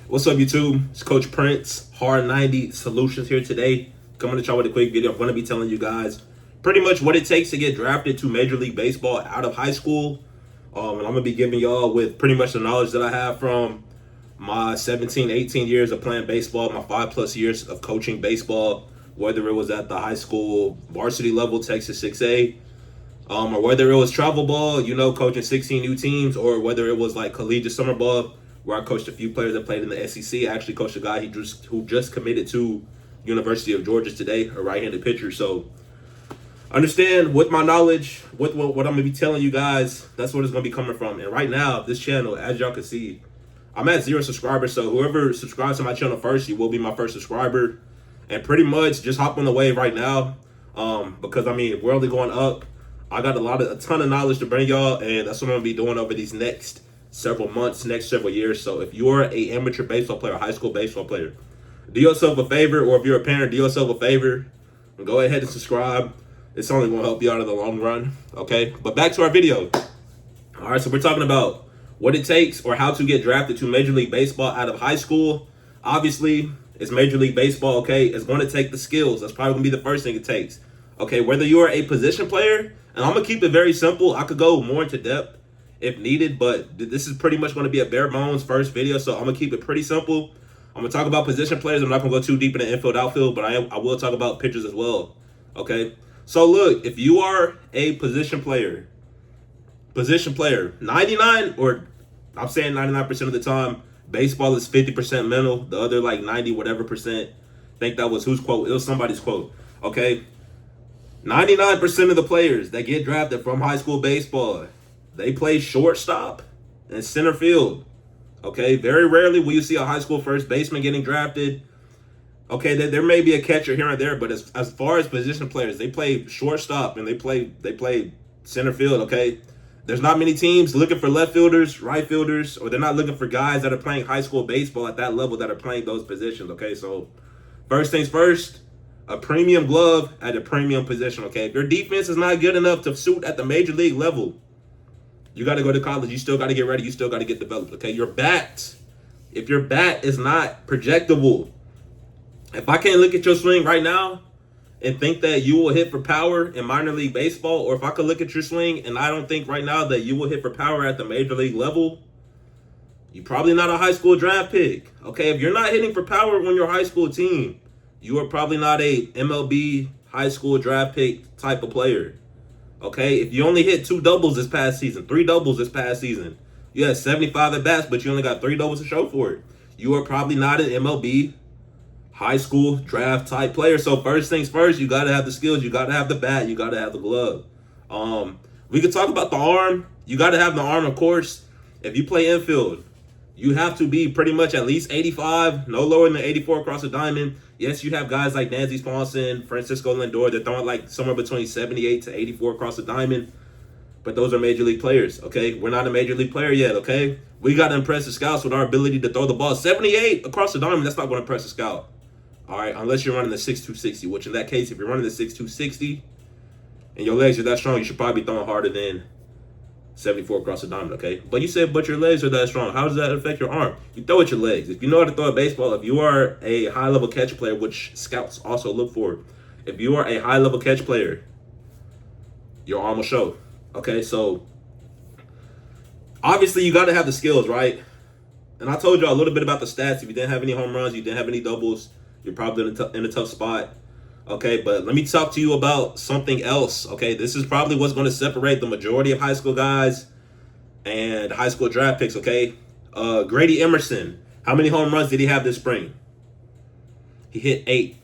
What's up, YouTube? It's Coach Prince, Hard 90 Solutions here today. Coming to y'all with a quick video. I'm going to be telling you guys pretty much what it takes to get drafted to Major League Baseball out of high school. And I'm going to be giving y'all with pretty much the knowledge that I have from my 17, 18 years of playing baseball, my 5+ years of coaching baseball, whether it was at the high school varsity level, Texas 6A, or whether it was travel ball, coaching 16 new teams, or whether it was like collegiate summer ball, where I coached a few players that played in the SEC. I actually coached a guy who just committed to University of Georgia today, a right-handed pitcher. So understand with my knowledge, with what I'm going to be telling you guys, that's what it's going to be coming from. And right now, this channel, as y'all can see, I'm at 0 subscribers. So whoever subscribes to my channel first, you will be my first subscriber. And pretty much just hop on the wave right now, because, we're only going up. I got a ton of knowledge to bring y'all, and that's what I'm going to be doing over these next several months, next several years. So if you're a amateur baseball player, high school baseball player, do yourself a favor, or if you're a parent, do yourself a favor and go ahead and subscribe. It's only going to help you out in the long run, okay? But back to our video. All right, so we're talking about what it takes or how to get drafted to Major League Baseball out of high school. Obviously, it's Major League Baseball, okay? It's going to take the skills. That's probably going to be the first thing it takes, okay? Whether you are a position player, and I'm going to keep it very simple. I could go more into depth if needed, but this is pretty much going to be a bare bones first video, so I'm going to keep it pretty simple. I'm going to talk about position players. I'm not going to go too deep in the infield, outfield, but I will talk about pitchers as well, okay? So look, if you are a position player, 99, or I'm saying 99% of the time, baseball is 50% mental, the other like 90 whatever percent. I think that was whose quote? It was somebody's quote, okay? 99% of the players that get drafted from high school baseball, they play shortstop and center field. Okay, very rarely will you see a high school first baseman getting drafted. Okay, there may be a catcher here and there, but as far as position players, they play shortstop and they play center field. Okay, there's not many teams looking for left fielders, right fielders, or they're not looking for guys that are playing high school baseball at that level that are playing those positions. Okay, so first things first, a premium glove at a premium position, okay? If your defense is not good enough to suit at the major league level, you got to go to college. You still got to get ready. You still got to get developed, okay? Your bat, if your bat is not projectable, if I can't look at your swing right now and think that you will hit for power in minor league baseball, or if I could look at your swing and I don't think right now that you will hit for power at the major league level, you're probably not a high school draft pick, okay? If you're not hitting for power on your high school team, you are probably not a MLB high school draft pick type of player, okay? If you only hit 2 doubles this past season, 3 doubles this past season, you had 75 at bats, but you only got 3 doubles to show for it, you are probably not an MLB high school draft type player. So first things first, you got to have the skills. You got to have the bat. You got to have the glove. We could talk about the arm. You got to have the arm, of course. If you play infield, you have to be pretty much at least 85, no lower than 84 across the diamond. Yes, you have guys like Nancy Swanson, Francisco Lindor. They're throwing like somewhere between 78 to 84 across the diamond. But those are major league players, okay? We're not a major league player yet, okay? We got to impress the scouts with our ability to throw the ball 78 across the diamond. That's not going to impress the scout, all right? Unless you're running the 6.260, which in that case, if you're running the 6.260 and your legs are that strong, you should probably be throwing harder than 74 across the diamond, okay? But you said, but your legs are that strong. How does that affect your arm? You throw with your legs. If you know how to throw a baseball, if you are a high-level catch player, which scouts also look for, if you are a high-level catch player, your arm will show, okay? So, obviously, you got to have the skills, right? And I told you a little bit about the stats. If you didn't have any home runs, you didn't have any doubles, you're probably in a tough spot. Okay, but let me talk to you about something else, okay? This is probably what's going to separate the majority of high school guys and high school draft picks, okay? Grady Emerson, how many home runs did he have this spring? He hit 8.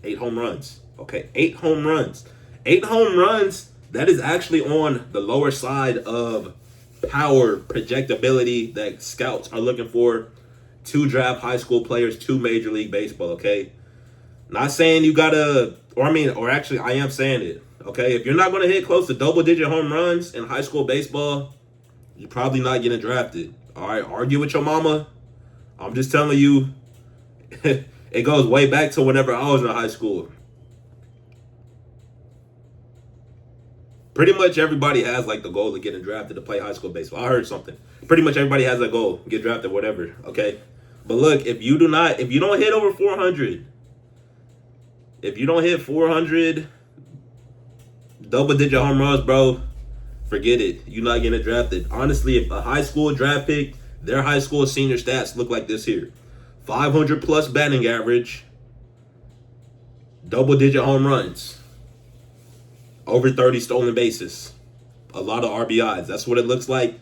8 home runs, okay? 8 home runs. 8 home runs, that is actually on the lower side of power projectability that scouts are looking for to draft high school players to Major League Baseball, okay? Not saying you gotta, or actually I am saying it, okay? If you're not gonna hit close to double-digit home runs in high school baseball, you're probably not getting drafted, all right? Argue with your mama. I'm just telling you, it goes way back to whenever I was in high school. Pretty much everybody has like the goal of getting drafted to play high school baseball. I heard something. Pretty much everybody has a goal, get drafted, whatever, okay? But look, if you don't hit over 400, if you don't hit 400 double-digit home runs, bro, forget it. You're not getting drafted. Honestly, if a high school draft pick, their high school senior stats look like this here: 500 plus batting average, double-digit home runs, over 30 stolen bases, a lot of RBIs. That's what it looks like.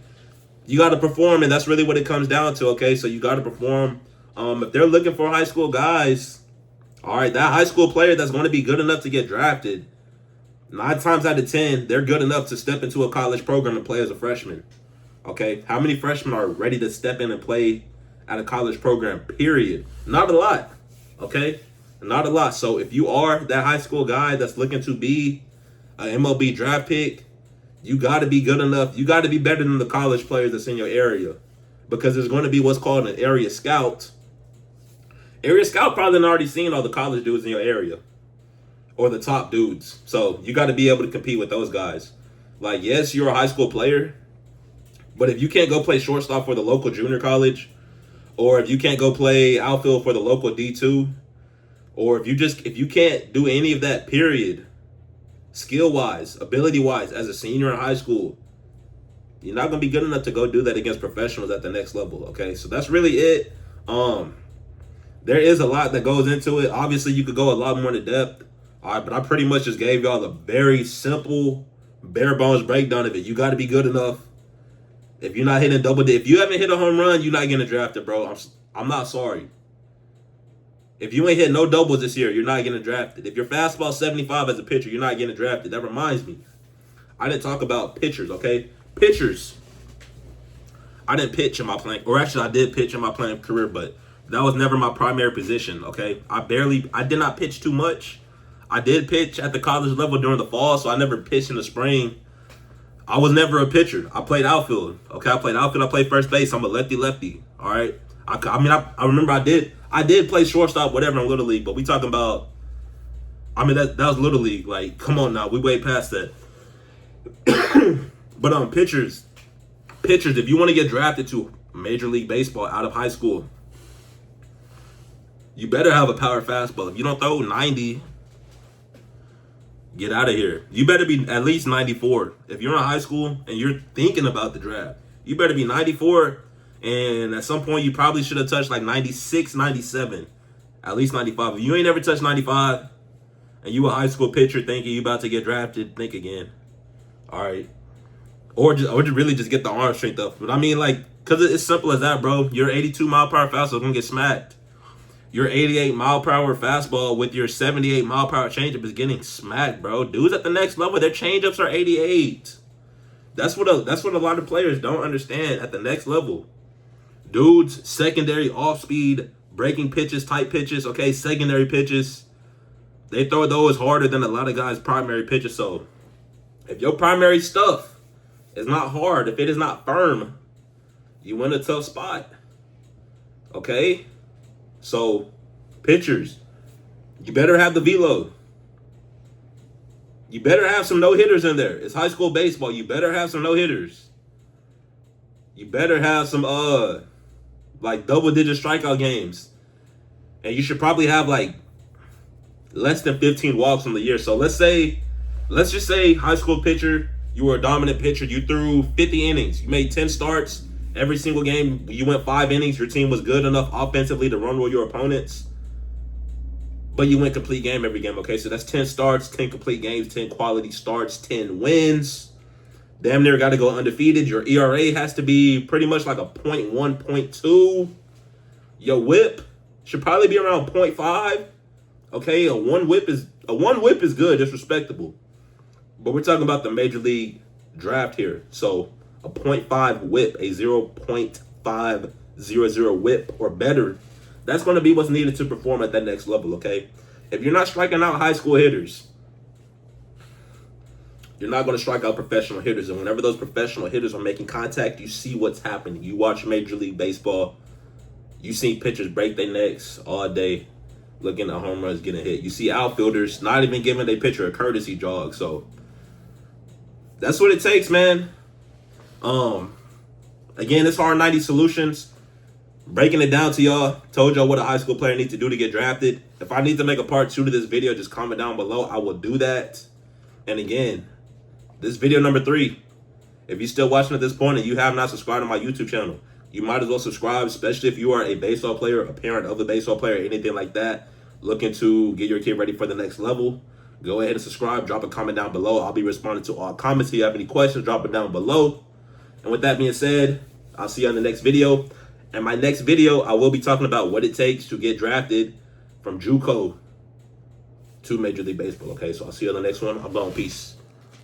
You got to perform, and that's really what it comes down to, okay? So you got to perform. If they're looking for high school guys, all right, that high school player that's going to be good enough to get drafted, 9 times out of 10, they're good enough to step into a college program and play as a freshman, okay? How many freshmen are ready to step in and play at a college program, period? Not a lot, okay? Not a lot. So if you are that high school guy that's looking to be an MLB draft pick, you got to be good enough. You got to be better than the college players that's in your area, because there's going to be what's called an area scout. Area scout probably done already seen all the college dudes in your area or the top dudes. So you got to be able to compete with those guys. Like, yes, you're a high school player, but if you can't go play shortstop for the local junior college, or if you can't go play outfield for the local D2, or if you can't do any of that, period, skill-wise, ability-wise, as a senior in high school, you're not going to be good enough to go do that against professionals at the next level, okay? So that's really it. There is a lot that goes into it. Obviously, you could go a lot more into depth, all right, but I pretty much just gave y'all a very simple, bare-bones breakdown of it. You got to be good enough. If you're not hitting if you haven't hit a home run, you're not getting drafted, bro. I'm not sorry. If you ain't hit no doubles this year, you're not getting drafted. If your fastball 75 as a pitcher, you're not getting drafted. That reminds me, I didn't talk about pitchers, okay? Pitchers. I didn't pitch in my playing, or actually I did pitch in my playing career, but that was never my primary position, okay? I did not pitch too much. I did pitch at the college level during the fall, so I never pitched in the spring. I was never a pitcher. I played outfield, okay? I played first base. I'm a lefty, all right? I remember I did play shortstop, whatever, in Little League, but we talking about, that was Little League. Like, come on now, we way past that. But pitchers, if you want to get drafted to Major League Baseball out of high school, you better have a power fastball. If you don't throw 90, get out of here. You better be at least 94. If you're in high school and you're thinking about the draft, you better be 94. And at some point, you probably should have touched like 96, 97, at least 95. If you ain't ever touched 95 and you a high school pitcher thinking you about to get drafted, think again. All right. Or just really just get the arm strength up. But because it's simple as that, bro. Your 82 mile per hour fastball is going to get smacked. Your 88 mile per hour fastball with your 78 mile per hour changeup is getting smacked, bro. Dudes at the next level, their changeups are 88. That's what a lot of players don't understand at the next level. Dudes, secondary off-speed, breaking pitches, tight pitches, okay, secondary pitches, they throw those harder than a lot of guys' primary pitches. So if your primary stuff is not hard, if it is not firm, you in a tough spot, okay? So pitchers, you better have the velo. You better have some no-hitters in there. It's high school baseball. You better have some no-hitters. You better have some double-digit strikeout games. And you should probably have less than 15 walks on the year. So let's just say high school pitcher, you were a dominant pitcher, you threw 50 innings, you made 10 starts, every single game you went 5 innings, your team was good enough offensively to run with your opponents, but you went complete game every game, okay? So that's 10 starts, 10 complete games, 10 quality starts, 10 wins. Damn near got to go undefeated. Your ERA has to be pretty much like a 0.1, 0.2. Your whip should probably be around 0.5. Okay, a one whip is good, it's respectable. But we're talking about the major league draft here. So a 0.5 whip, a 0.500 whip or better, that's going to be what's needed to perform at that next level, okay? If you're not striking out high school hitters, you're not going to strike out professional hitters. And whenever those professional hitters are making contact, you see what's happening. You watch Major League Baseball, you see pitchers break their necks all day looking at home runs getting hit. You see outfielders not even giving their pitcher a courtesy jog. So that's what it takes, man. Again, it's R90 Solutions. breaking it down to y'all, told y'all what a high school player needs to do to get drafted. If I need to make a part 2 to this video, just comment down below. I will do that. And again, this video number 3. If you're still watching at this point and you have not subscribed to my YouTube channel, you might as well subscribe, especially if you are a baseball player, a parent of a baseball player, anything like that, looking to get your kid ready for the next level. Go ahead and subscribe. Drop a comment down below. I'll be responding to all comments. If you have any questions, drop it down below. And with that being said, I'll see you on the next video. And my next video, I will be talking about what it takes to get drafted from JUCO to Major League Baseball. Okay, so I'll see you on the next one. I'm going. Peace.